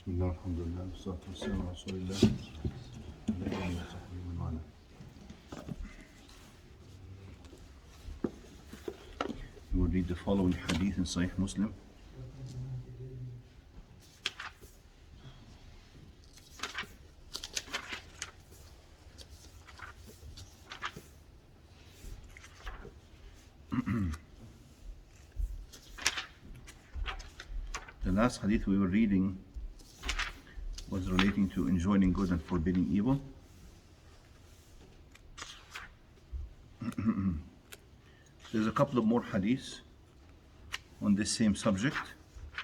Bismillah, alhamdulillah, salatu wassalamu ala rasulillah, wa ala alihi wa sahbihi wa man wala. We will read the following hadith in Sahih Muslim. The last hadith we were reading was relating to enjoining good and forbidding evil. There's a couple of more hadiths on this same subject,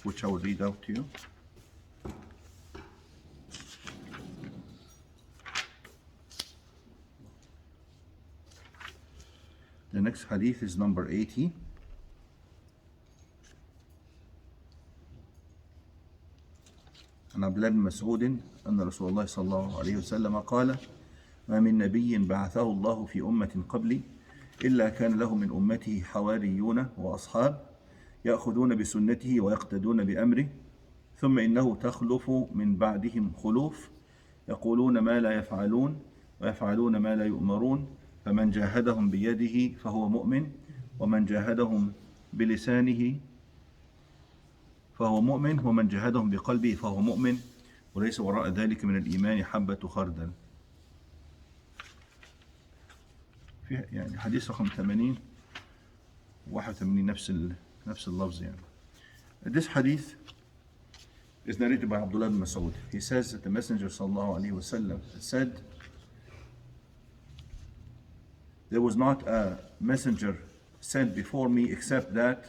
which I will read out to you. The next hadith is number 80. عن عبد الله بن مسعود أن رسول الله صلى الله عليه وسلم قال: ما من نبي بعثه الله في أمة قبلي إلا كان له من أمته حواريون وأصحاب يأخذون بسنته ويقتدون بأمره ثم إنه تخلف من بعدهم خلوف يقولون ما لا يفعلون ويفعلون ما لا يؤمرون فمن جاهدهم بيده فهو مؤمن ومن جاهدهم بلسانه فهو مؤمن ومن جاهدهم بقلبه فهو مؤمن وليس وراء ذلك من الإيمان حبة خردل. في يعني حديث رقم 80 81 نفس اللفظ يعني. This hadith is narrated by Abdullah ibn Mas'ud. He says that the Messenger sallallahu alaihi wasallam said, there was not a messenger sent before me except that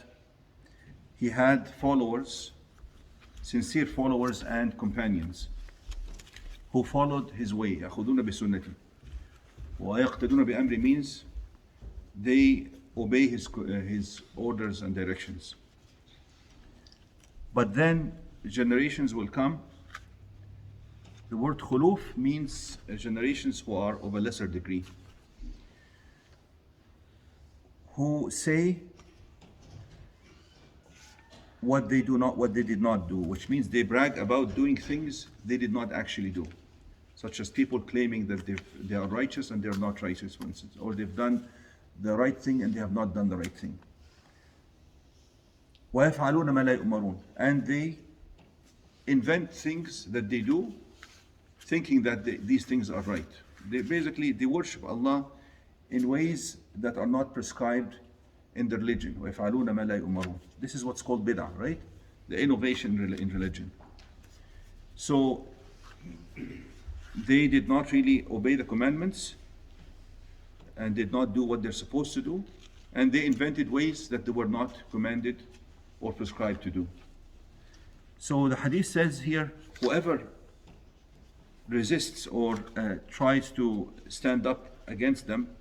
he had followers, sincere followers and companions who followed his way. يأخذون بسنته ويقتدون بأمره means they obey his orders and directions. But then generations will come. The word khuluf means generations who are of a lesser degree, who say what they did not do, which means they brag about doing things they did not actually do, such as people claiming that they are righteous and they are not righteous, for instance, or they've done the right thing and they have not done the right thing. وَيَفْعَلُونَ مَا لَا يُؤْمَرُونَ, and they invent things that they do thinking that these things are right. They worship Allah in ways that are not prescribed in the religion. وَيَفْعَلُونَ مَا لَا يُؤْمَرُونَ. This is what's called bid'ah, right? The innovation in religion. So they did not really obey the commandments and did not do what they're supposed to do, and they invented ways that they were not commanded or prescribed to do. So the hadith says here, whoever resists or tries to stand up against them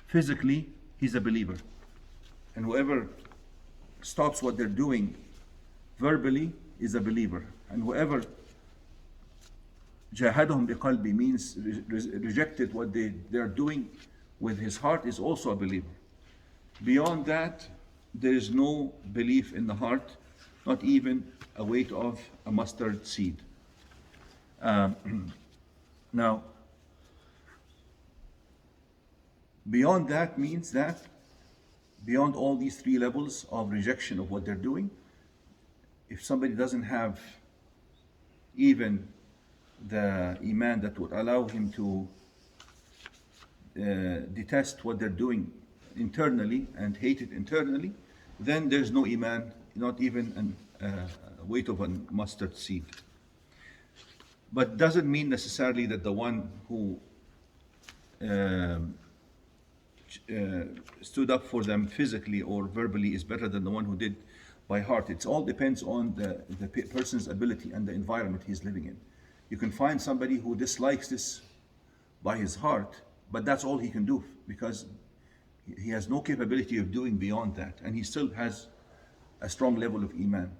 physically, he's a believer. And whoever stops what they're doing verbally is a believer. And whoever jahadahum biqalbi means rejected what they're doing with his heart is also a believer. Beyond that, there is no belief in the heart, not even a weight of a mustard seed. Now, beyond that means that beyond all these three levels of rejection of what they're doing, if somebody doesn't have even the Iman that would allow him to detest what they're doing internally and hate it internally, then there's no Iman, not even a weight of a mustard seed. But doesn't mean necessarily that the one who stood up for them physically or verbally is better than the one who did by heart. It all depends on the person's ability and the environment he's living in. You can find somebody who dislikes this by his heart, but that's all he can do because he has no capability of doing beyond that, and he still has a strong level of Iman.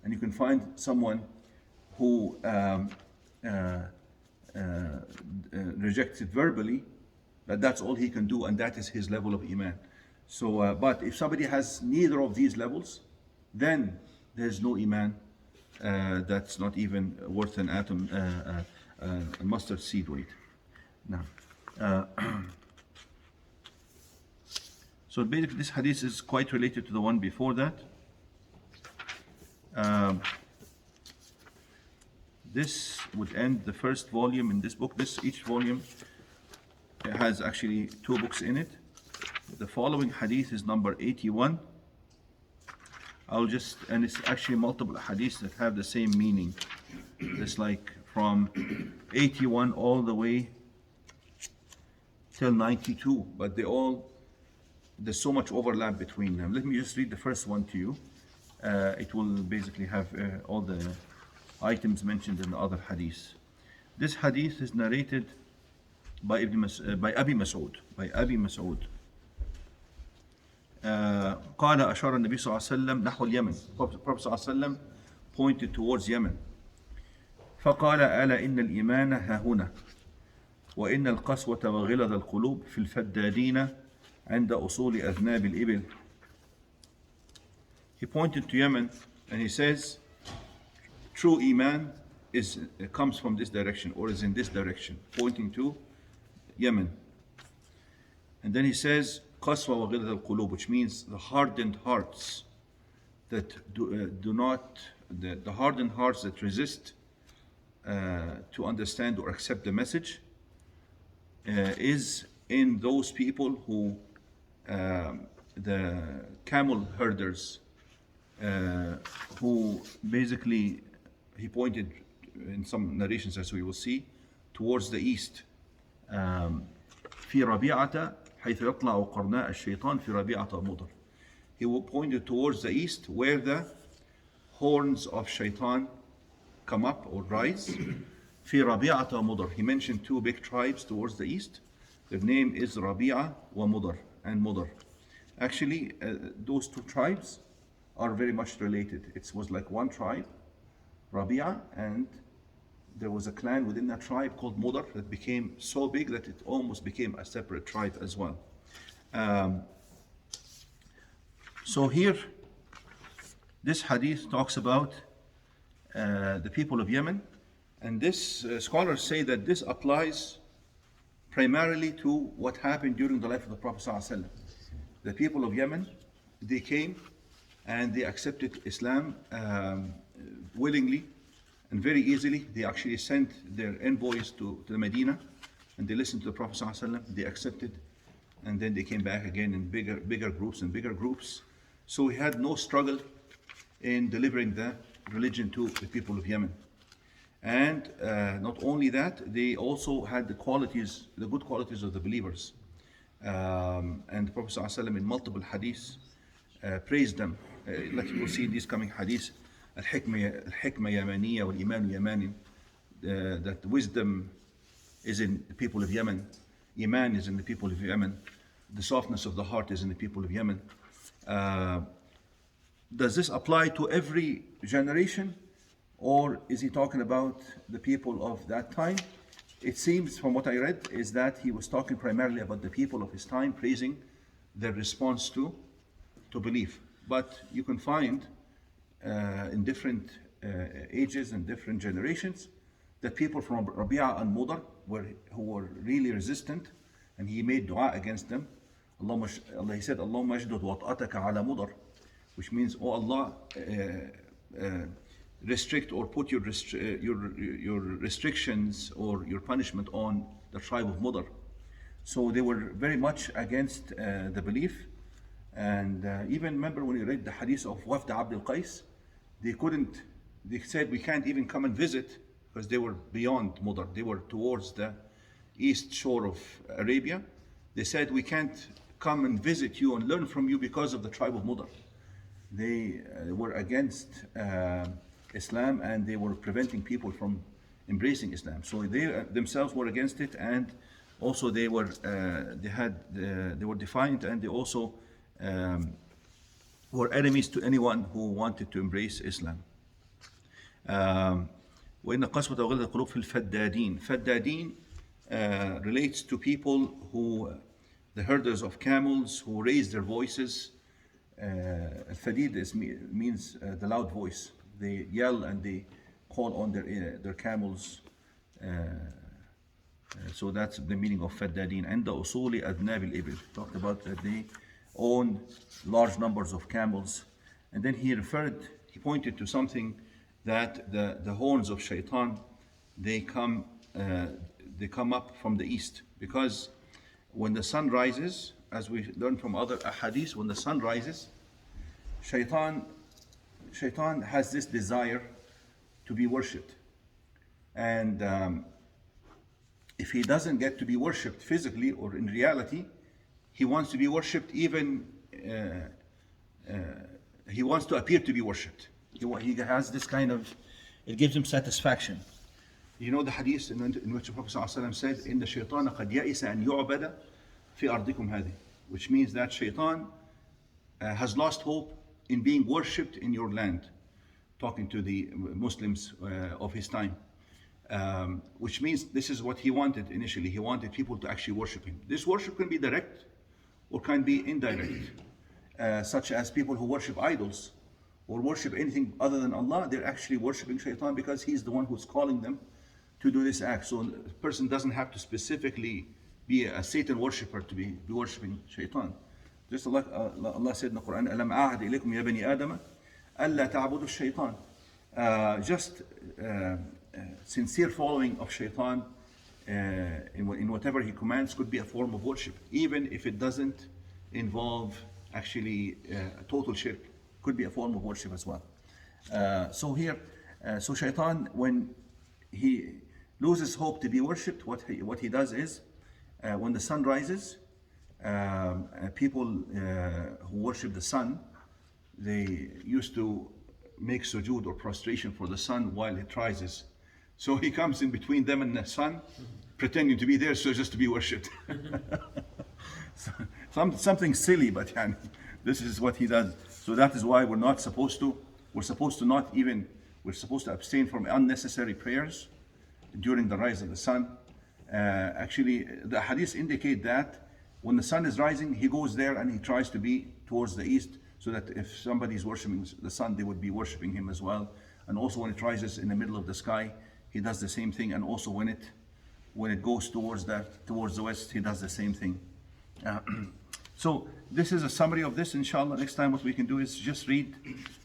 And you can find someone who rejects it verbally, but that's all he can do, and that is his level of Iman. So, but if somebody has neither of these levels, then there's no Iman that's not even worth an atom, a mustard seed weight. Now, so basically this hadith is quite related to the one before that. This would end the first volume in this book. Each volume has actually 2 books in it. The following hadith is number 81. And it's actually multiple hadiths that have the same meaning. It's like from 81 all the way till 92, but there's so much overlap between them. Let me just read the first one to you. It will basically have all the items mentioned in the other hadiths. This hadith is narrated by Abi Mas'ud. قال أشار النبي صلى الله عليه وسلم نحو اليمن. Prophet صلى الله عليه وسلم pointed towards Yemen. فقال ألا إن الإيمان ها هنا وإن القسوة وغلظ القلوب في الفدادين عند أصول أذناب الإبل. He pointed to Yemen and he says, true Iman comes from this direction, or is in this direction, pointing to Yemen. And then he says, قسوة وغلظ القلوب, which means the hardened hearts that the hardened hearts that resist to understand or accept the message is in those people who the camel herders who basically, he pointed in some narrations as we will see towards the east. في ربيعة حيث يطلع قرناء الشيطان في ربيعة مضر. He pointed towards the east where the horns of shaitan come up or rise. في ربيعة مضر. He mentioned 2 big tribes towards the east. Their name is Rabi'a wa Mudar and Mudar. Actually, those 2 tribes are very much related. It was like one tribe, Rabi'a, and there was a clan within that tribe called Mudar that became so big that it almost became a separate tribe as well. So here, this hadith talks about the people of Yemen, and this scholars say that this applies primarily to what happened during the life of the Prophet ﷺ. The people of Yemen, they came and they accepted Islam willingly and very easily. They actually sent their envoys to the Medina and they listened to the Prophet ﷺ. They accepted, and then they came back again in bigger groups. So we had no struggle in delivering the religion to the people of Yemen. And not only that, they also had the good qualities of the believers. And the Prophet ﷺ in multiple hadiths praised them. Like you will see in these coming hadiths, الحكمة يمانية والإيمان يماني, that wisdom is in the people of Yemen, Iman is in the people of Yemen, the softness of the heart is in the people of Yemen. Does this apply to every generation, or is he talking about the people of that time? It seems from what I read is that he was talking primarily about the people of his time, praising their response to belief. But you can find in different ages and different generations that people from Rabi'a and Mudar who were really resistant, and he made dua against them. Allah, he said, Allahumma ajdud wat'ataka ala Mudar, which means, oh Allah, restrict or put your restrictions or your punishment on the tribe of Mudar. So they were very much against the belief. And even remember when you read the hadith of Wafd Abdul Qais, they said we can't even come and visit because they were beyond Mudar. They were towards the east shore of Arabia. They said we can't come and visit you and learn from you because of the tribe of Mudar. They were against Islam, and they were preventing people from embracing Islam. So they themselves were against it, and also they were defiant, and they also were enemies to anyone who wanted to embrace Islam. وإن قسوة وغلظ القلوب في الفدادين. Faddadin relates to people the herders of camels who raise their voices. Fadid means the loud voice. they yell and they call on their camels. So that's the meaning of فدادين. عند أصول أذناب الإبل. Talked about that they own large numbers of camels. And then he pointed to something that the horns of shaitan, they come up from the east, because when the sun rises, as we learned from other ahadith, when the sun rises, shaitan has this desire to be worshipped, and if he doesn't get to be worshipped physically or in reality, he wants to be worshipped. Even he wants to appear to be worshipped. He has this kind of, it gives him satisfaction. You know the hadith in which the Prophet ﷺ said, إن الشيطان قد يئس أن يعبد في أرضكم هذه, which means that shaitan has lost hope in being worshipped in your land, talking to the Muslims of his time. Which means this is what he wanted initially. He wanted people to actually worship him. This worship can be direct or can be indirect, such as people who worship idols or worship anything other than Allah. They're actually worshiping shaitan because he's the one who's calling them to do this act. So a person doesn't have to specifically be a Satan worshipper to be worshiping shaitan. Just like Allah said in the Quran, أَلَمْ أَعْهَدْ إِلَيْكُمْ يَا بَنِي آدَمَ أَلَّا تَعْبُدُوا الشَّيْطَانَ. Just sincere following of shaitan in whatever he commands could be a form of worship, even if it doesn't involve actually total shirk. Could be a form of worship as well. So shaitan, when he loses hope to be worshipped, what he does is, when the sun rises, people who worship the sun, they used to make sujood or prostration for the sun while it rises. So he comes in between them and the sun, pretending to be there, so just to be worshipped. Something silly, but this is what he does. So that is why we're supposed to abstain from unnecessary prayers during the rise of the sun. Actually, the hadiths indicate that when the sun is rising, he goes there and he tries to be towards the east, so that if somebody is worshiping the sun, they would be worshiping him as well. And also when it rises in the middle of the sky, he does the same thing. And also when it goes towards the west, he does the same thing. So this is a summary of this. Inshallah, next time what we can do is just read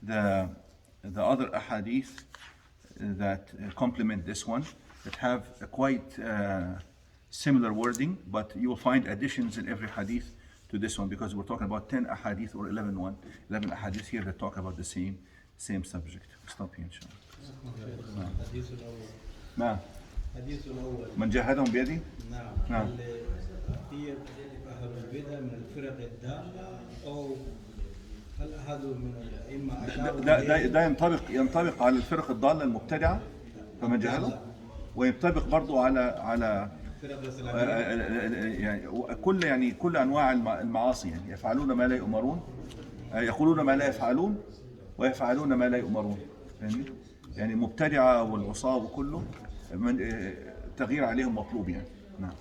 the other ahadith that complement this one, that have a quite similar wording, but you will find additions in every hadith to this one, because we're talking about 10 ahadith or 11 ahadith here that talk about the same subject. Stop here inshallah. نعم. الحديث الأول. من جاهدهم بيدي؟ نعم. هي أهل البدع من الفرق الضالة، أو هل أحد من الأئمة أشاروا ده ينطبق على الفرق الضالة المبتدعة فمن جاهدهم، وينطبق برضو على كل انواع المعاصي. يفعلون ما لا يؤمرون، يقولون ما لا يفعلون، ويفعلون ما لا يؤمرون. يعني مبتدعة والعصاة وكله، تغيير عليهم مطلوب. نعم.